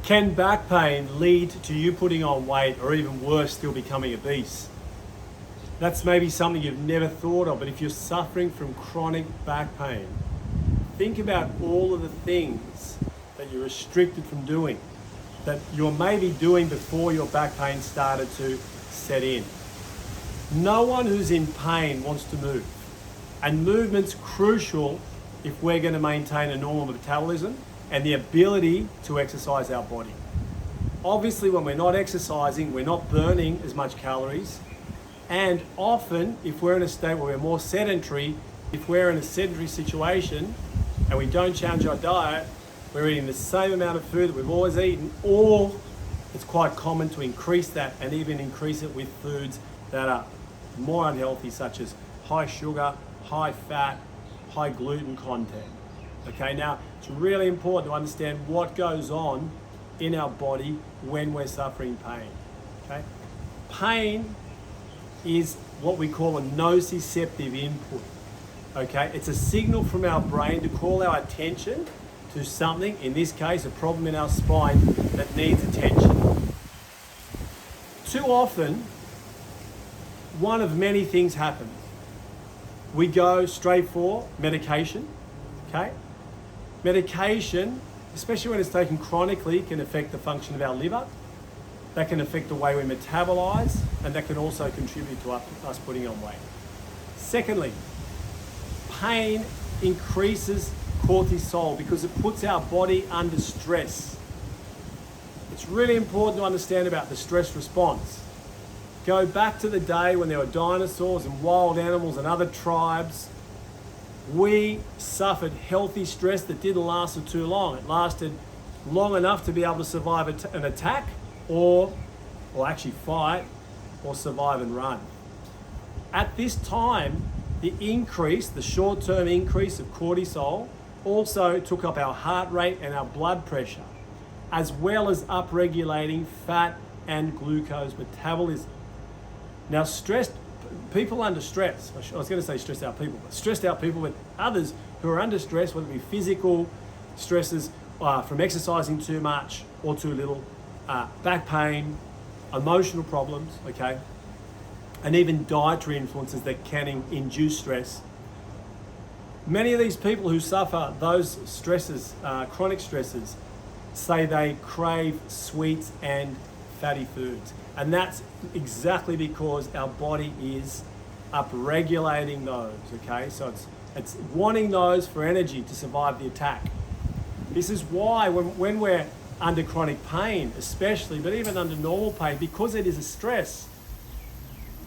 Can back pain lead to you putting on weight, or even worse, still becoming obese? That's maybe something you've never thought of, but if you're suffering from chronic back pain, think about all of the things that you're restricted from doing, that you're maybe doing before your back pain started to set in. No one who's in pain wants to move, and movement's crucial if we're going to maintain a normal metabolism and the ability to exercise our body. Obviously, when we're not exercising, we're not burning as much calories. And often, if we're in a state where we're more sedentary, if we're in a sedentary situation and we don't change our diet, we're eating the same amount of food that we've always eaten, or it's quite common to increase that and even increase it with foods that are more unhealthy, such as high sugar, high fat, high gluten content. Okay, now it's really important to understand what goes on in our body when we're suffering pain. Okay, pain is what we call a nociceptive input. Okay, it's a signal from our brain to call our attention to something, in this case, a problem in our spine that needs attention. Too often, one of many things happens. We go straight for medication, okay? Medication, especially when it's taken chronically, can affect the function of our liver. That can affect the way we metabolize, and that can also contribute to us putting on weight. Secondly, pain increases cortisol because it puts our body under stress. It's really important to understand about the stress response. Go back to the day when there were dinosaurs and wild animals and other tribes. We suffered healthy stress that didn't last for too long. It lasted long enough to be able to survive an attack, or actually fight, or survive and run. At this time, the short-term increase of cortisol also took up our heart rate and our blood pressure, as well as upregulating fat and glucose metabolism. Now, people under stress, I was going to say stressed out people, but stressed out people with others who are under stress, whether it be physical stresses from exercising too much or too little, back pain, emotional problems, okay, and even dietary influences that can induce stress. Many of these people who suffer those stresses, chronic stresses, say they crave sweets and fatty foods. And that's exactly because our body is upregulating those, okay? So it's wanting those for energy to survive the attack. This is why when we're under chronic pain, especially, but even under normal pain, because it is a stress,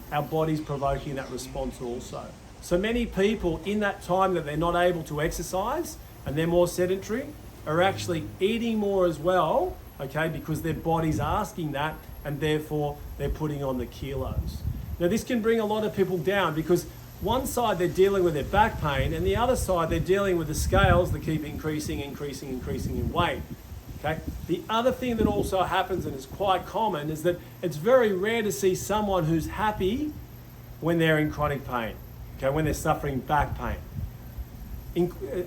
our body's provoking that response also. So many people in that time that they're not able to exercise and they're more sedentary are actually eating more as well, okay, because their body's asking that, and therefore they're putting on the kilos. Now this can bring a lot of people down because one side they're dealing with their back pain and the other side they're dealing with the scales that keep increasing in weight. Okay. The other thing that also happens, and is quite common, is that it's very rare to see someone who's happy when they're in chronic pain, okay, when they're suffering back pain.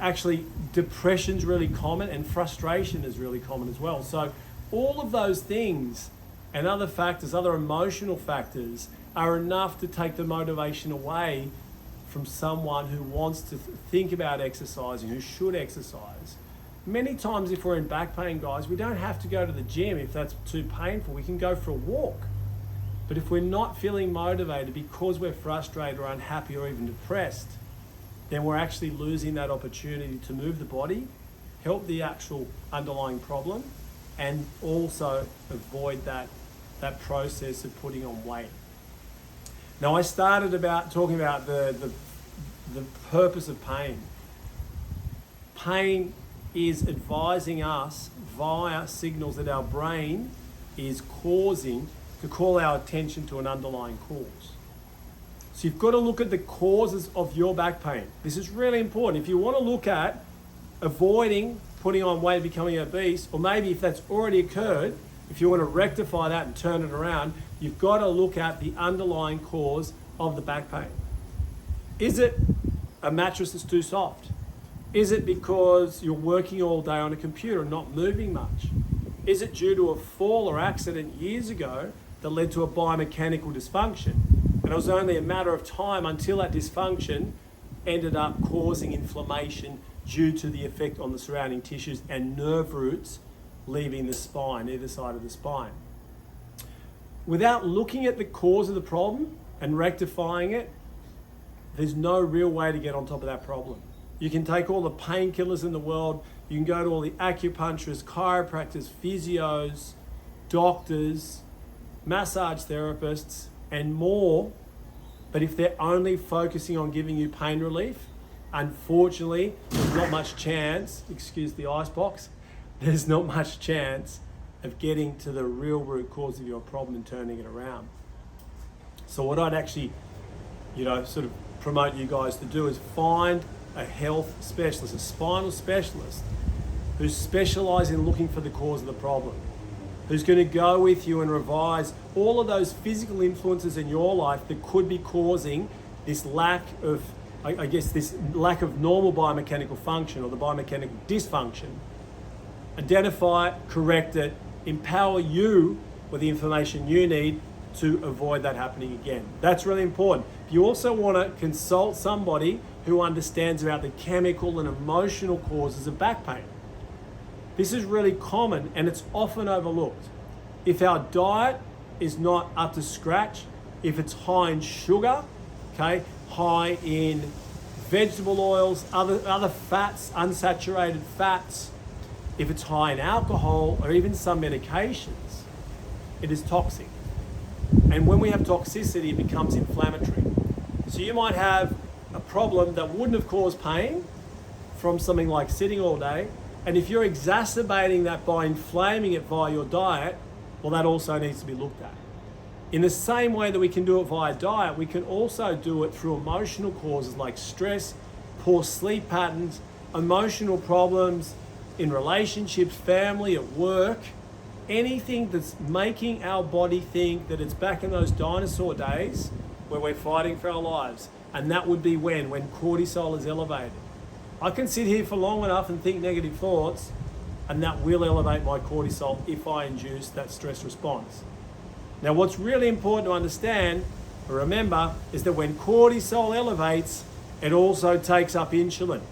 Actually, depression's really common and frustration is really common as well. So all of those things and other factors, other emotional factors, are enough to take the motivation away from someone who wants to think about exercising, who should exercise. Many times if we're in back pain, guys, we don't have to go to the gym if that's too painful. We can go for a walk. But if we're not feeling motivated because we're frustrated or unhappy or even depressed, then we're actually losing that opportunity to move the body, help the actual underlying problem, and also avoid that process of putting on weight. Now, I started talking about the purpose of pain. Pain is advising us via signals that our brain is causing to call our attention to an underlying cause. So you've got to look at the causes of your back pain. This is really important. If you want to look at avoiding putting on weight, becoming obese, or maybe if that's already occurred, if you want to rectify that and turn it around, you've got to look at the underlying cause of the back pain. Is it a mattress that's too soft? Is it because you're working all day on a computer and not moving much? Is it due to a fall or accident years ago that led to a biomechanical dysfunction? And it was only a matter of time until that dysfunction ended up causing inflammation due to the effect on the surrounding tissues and nerve roots leaving the spine, either side of the spine. Without looking at the cause of the problem and rectifying it, there's no real way to get on top of that problem. You can take all the painkillers in the world, you can go to all the acupuncturists, chiropractors, physios, doctors, massage therapists, and more, but if they're only focusing on giving you pain relief, unfortunately, there's not much chance, excuse the icebox, there's not much chance of getting to the real root cause of your problem and turning it around. So what I'd actually, sort of promote you guys to do is find a health specialist, a spinal specialist, who's specialised in looking for the cause of the problem, who's going to go with you and revise all of those physical influences in your life that could be causing this lack of, this lack of normal biomechanical function or the biomechanical dysfunction. Identify it, correct it, empower you with the information you need to avoid that happening again. That's really important. You also want to consult somebody who understands about the chemical and emotional causes of back pain. This is really common and it's often overlooked. If our diet is not up to scratch, if it's high in sugar, high in vegetable oils, other fats, unsaturated fats, if it's high in alcohol or even some medications, it is toxic. And when we have toxicity, it becomes inflammatory. So you might have a problem that wouldn't have caused pain from something like sitting all day. And if you're exacerbating that by inflaming it via your diet, well, that also needs to be looked at. In the same way that we can do it via diet, we can also do it through emotional causes like stress, poor sleep patterns, emotional problems in relationships, family, at work, anything that's making our body think that it's back in those dinosaur days where we're fighting for our lives. And that would be when cortisol is elevated. I can sit here for long enough and think negative thoughts, and that will elevate my cortisol if I induce that stress response. Now, what's really important to understand, or remember, is that when cortisol elevates, it also takes up insulin.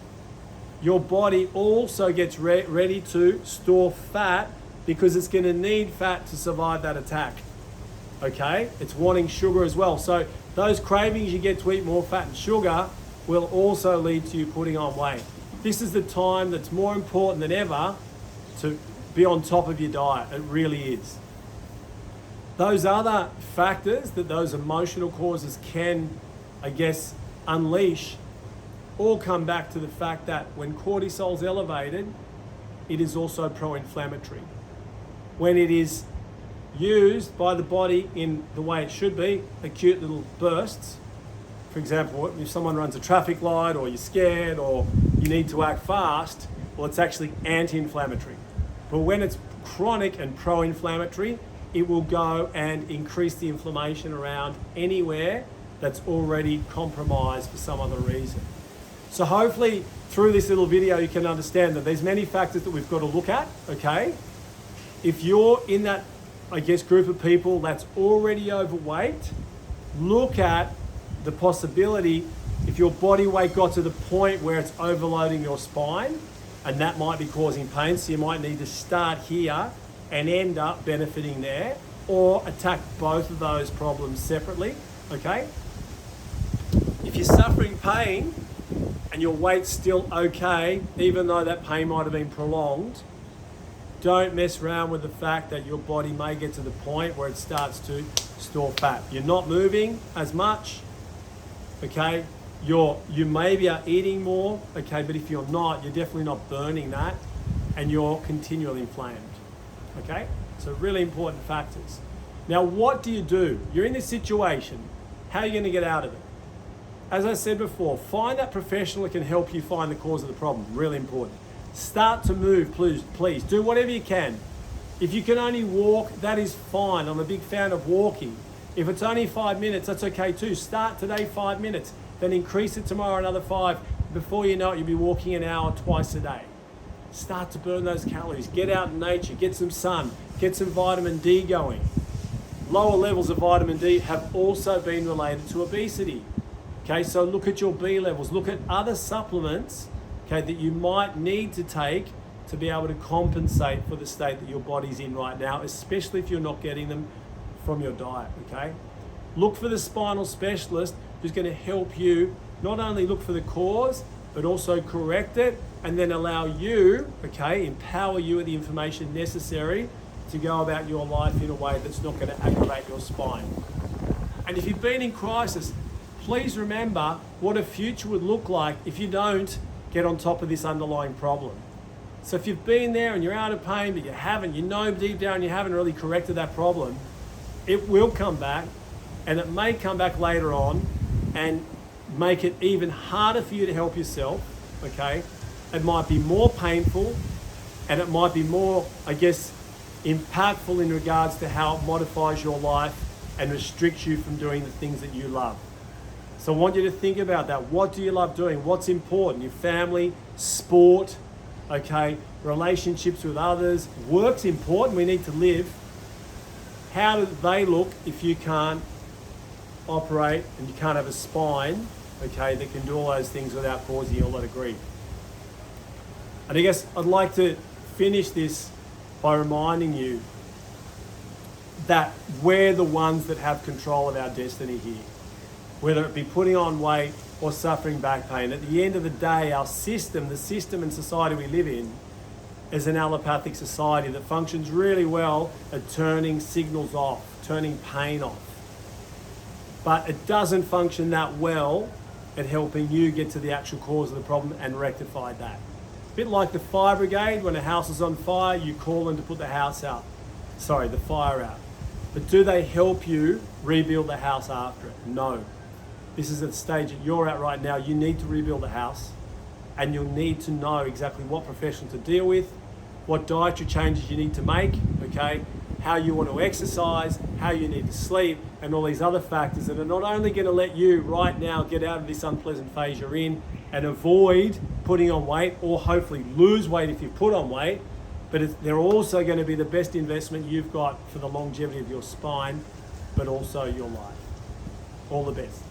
Your body also gets ready to store fat because it's going to need fat to survive that attack. Okay? It's wanting sugar as well. So those cravings you get to eat more fat and sugar will also lead to you putting on weight. This is the time that's more important than ever to be on top of your diet. It really is. Those other factors that those emotional causes can, unleash, all come back to the fact that when cortisol is elevated, it is also pro-inflammatory. When it is used by the body in the way it should be, acute little bursts. For example, if someone runs a traffic light or you're scared or you need to act fast, well, it's actually anti-inflammatory. But when it's chronic and pro-inflammatory, it will go and increase the inflammation around anywhere that's already compromised for some other reason. So hopefully through this little video you can understand that there's many factors that we've got to look at, okay? If you're in that, group of people that's already overweight, look at the possibility if your body weight got to the point where it's overloading your spine, and that might be causing pain, so you might need to start here and end up benefiting there, or attack both of those problems separately, okay? If you're suffering pain and your weight's still okay, even though that pain might have been prolonged, don't mess around with the fact that your body may get to the point where it starts to store fat. You're not moving as much, okay? You maybe are eating more, okay, but if you're not, you're definitely not burning that, and you're continually inflamed, okay? So really important factors. Now, what do? You're in this situation. How are you going to get out of it? As I said before, find that professional that can help you find the cause of the problem. Really important. Start to move, please. Do whatever you can. If you can only walk, that is fine. I'm a big fan of walking. If it's only 5 minutes, that's okay too. Start today 5 minutes, then increase it tomorrow another 5. Before you know it, you'll be walking an hour twice a day. Start to burn those calories. Get out in nature. Get some sun. Get some vitamin D going. Lower levels of vitamin D have also been related to obesity. Okay, so look at your B levels. Look at other supplements, okay, that you might need to take to be able to compensate for the state that your body's in right now, especially if you're not getting them from your diet, okay? Look for the spinal specialist who's going to help you not only look for the cause, but also correct it and then allow you, okay, empower you with the information necessary to go about your life in a way that's not going to aggravate your spine. And if you've been in crisis, please remember what a future would look like if you don't get on top of this underlying problem. So if you've been there and you're out of pain, but you know deep down you haven't really corrected that problem, it will come back, and it may come back later on and make it even harder for you to help yourself, okay? It might be more painful, and it might be more, I guess, impactful in regards to how it modifies your life and restricts you from doing the things that you love. So I want you to think about that. What do you love doing? What's important? Your family, sport, okay, relationships with others. Work's important. We need to live. How do they look if you can't operate and you can't have a spine, okay, that can do all those things without causing you a lot of grief? And I guess I'd like to finish this by reminding you that we're the ones that have control of our destiny here. Whether it be putting on weight or suffering back pain, at the end of the day, our system, the system and society we live in, is an allopathic society that functions really well at turning signals off, turning pain off. But it doesn't function that well at helping you get to the actual cause of the problem and rectify that. A bit like the fire brigade, when a house is on fire, you call them to put the fire out. But do they help you rebuild the house after it? No. This is at the stage that you're at right now. You need to rebuild the house, and you'll need to know exactly what professional to deal with, what dietary changes you need to make, okay, how you want to exercise, how you need to sleep, and all these other factors that are not only going to let you right now get out of this unpleasant phase you're in and avoid putting on weight, or hopefully lose weight if you put on weight, but they're also going to be the best investment you've got for the longevity of your spine, but also your life. All the best.